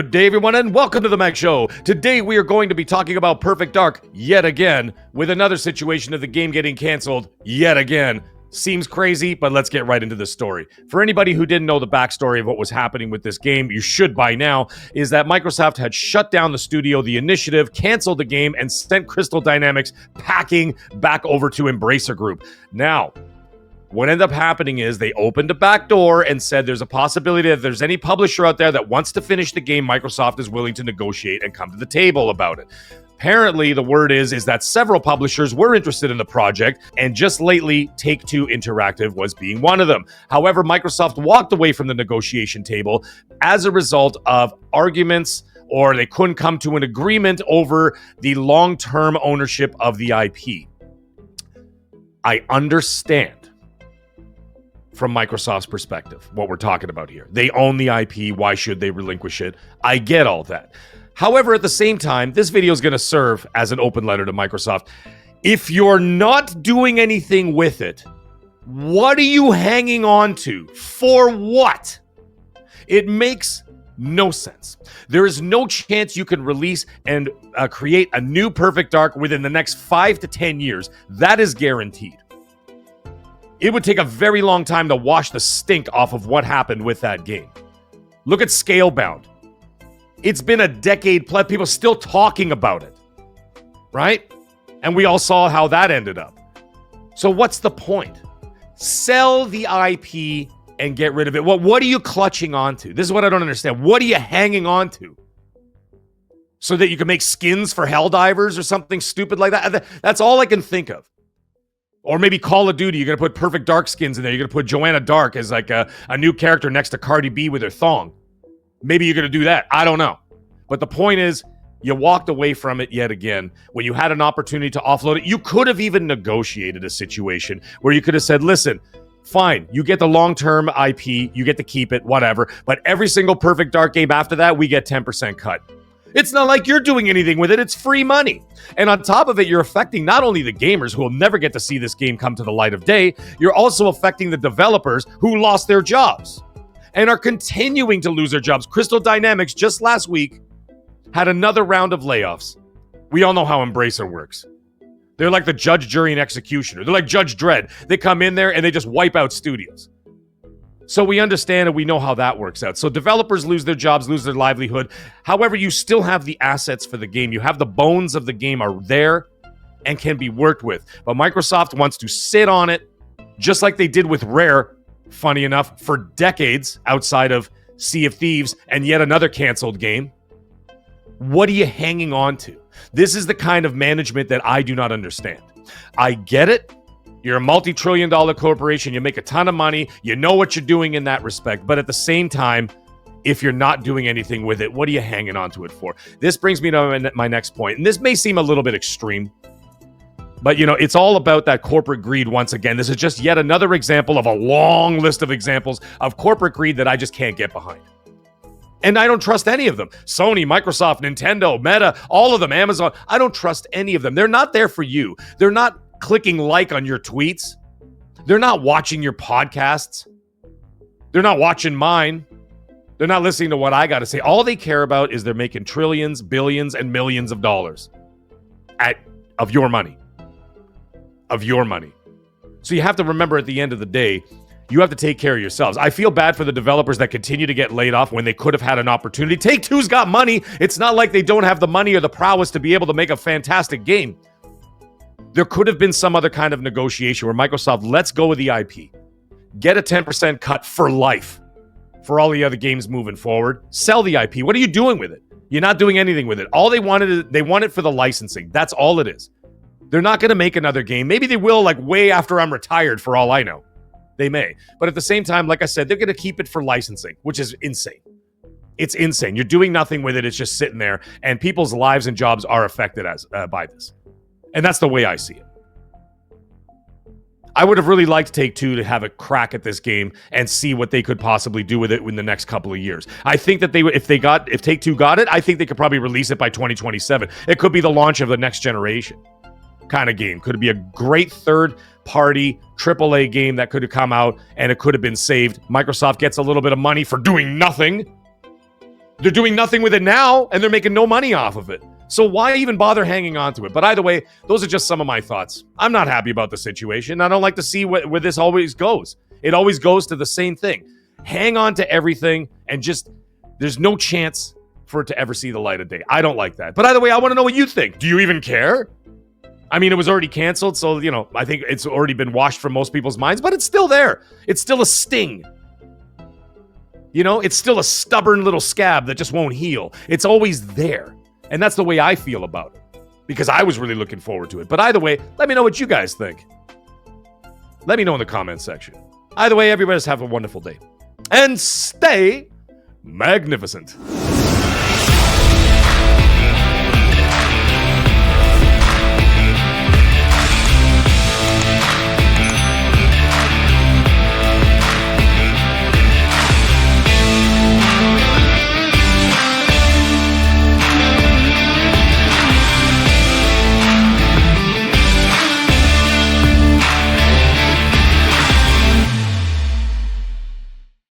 Good day, everyone, and welcome to the Mac Show. Today, we are going to be talking about Perfect Dark yet again, with another situation of the game getting canceled yet again. Seems crazy, but let's get right into the story. For anybody who didn't know the backstory of what was happening with this game, you should by now, is that Microsoft had shut down the studio, the initiative, canceled the game, and sent Crystal Dynamics packing back over to Embracer Group. Now, what ended up happening is they opened a back door and said there's a possibility that if there's any publisher out there that wants to finish the game, Microsoft is willing to negotiate and come to the table about it. Apparently, the word is that several publishers were interested in the project, and just lately, Take-Two Interactive was being one of them. However, Microsoft walked away from the negotiation table as a result of arguments, or they couldn't come to an agreement over the long-term ownership of the IP. I understand from Microsoft's perspective what we're talking about here. They own the IP. Why should they relinquish it? I get all that. However, at the same time, this video is going to serve as an open letter to Microsoft. If you're not doing anything with it, what are you hanging on to? For what? It makes no sense. There is no chance you can release and create a new Perfect Dark within the next 5 to 10 years. That is guaranteed. It would take a very long time to wash the stink off of what happened with that game. Look at Scalebound. It's been a decade plus. People still talking about it, right? And we all saw how that ended up. So what's the point? Sell the IP and get rid of it. Well, what are you clutching onto? This is what I don't understand. What are you hanging on to? So that you can make skins for Helldivers or something stupid like that? That's all I can think of. Or maybe Call of Duty, you're going to put Perfect Dark skins in there. You're going to put Joanna Dark as like a new character next to Cardi B with her thong. Maybe you're going to do that. I don't know. But the point is, you walked away from it yet again. When you had an opportunity to offload it, you could have even negotiated a situation where you could have said, listen, fine, you get the long-term IP, you get to keep it, whatever. But every single Perfect Dark game after that, we get 10% cut. It's not like you're doing anything with it. It's free money. And on top of it, you're affecting not only the gamers who will never get to see this game come to the light of day, you're also affecting the developers who lost their jobs and are continuing to lose their jobs. Crystal Dynamics just last week had another round of layoffs. We all know how Embracer works. They're like the judge, jury, and executioner. They're like Judge Dredd. They come in there and they just wipe out studios. So we understand and we know how that works out. So developers lose their jobs, lose their livelihood. However, you still have the assets for the game. You have the bones of the game are there and can be worked with. But Microsoft wants to sit on it, just like they did with Rare, funny enough, for decades outside of Sea of Thieves and yet another canceled game. What are you hanging on to? This is the kind of management that I do not understand. I get it. You're a multi-trillion-dollar corporation. You make a ton of money. You know what you're doing in that respect. But at the same time, if you're not doing anything with it, what are you hanging on to it for? This brings me to my next point. And this may seem a little bit extreme. But, you know, it's all about that corporate greed once again. This is just yet another example of a long list of examples of corporate greed that I just can't get behind. And I don't trust any of them. Sony, Microsoft, Nintendo, Meta, all of them, Amazon. I don't trust any of them. They're not there for you. They're not clicking like on your tweets. They're not watching your podcasts. They're not watching mine. They're not listening to what I got to say. All they care about is they're making trillions, billions, and millions of dollars of your money. Of your money. So you have to remember at the end of the day, you have to take care of yourselves. I feel bad for the developers that continue to get laid off when they could have had an opportunity. Take-Two's got money. It's not like they don't have the money or the prowess to be able to make a fantastic game. There could have been some other kind of negotiation where Microsoft lets go of the IP, get a 10% cut for life for all the other games moving forward, sell the IP. What are you doing with it? You're not doing anything with it. All they wanted is they want it for the licensing. That's all it is. They're not going to make another game. Maybe they will like way after I'm retired for all I know. They may. But at the same time, like I said, they're going to keep it for licensing, which is insane. It's insane. You're doing nothing with it. It's just sitting there and people's lives and jobs are affected by this. And that's the way I see it. I would have really liked Take-Two to have a crack at this game and see what they could possibly do with it in the next couple of years. I think that if Take-Two got it, I think they could probably release it by 2027. It could be the launch of the next generation kind of game. Could be a great third-party AAA game that could have come out and it could have been saved. Microsoft gets a little bit of money for doing nothing. They're doing nothing with it now, and they're making no money off of it. So why even bother hanging on to it? But either way, those are just some of my thoughts. I'm not happy about the situation. I don't like to see where this always goes. It always goes to the same thing. Hang on to everything, and just, there's no chance for it to ever see the light of day. I don't like that. But either way, I want to know what you think. Do you even care? I mean, it was already canceled, so, you know, I think it's already been washed from most people's minds, but it's still there. It's still a sting. You know, it's still a stubborn little scab that just won't heal. It's always there. And that's the way I feel about it, because I was really looking forward to it. But either way, let me know what you guys think. Let me know in the comments section. Either way, everybody just have a wonderful day. And stay magnificent.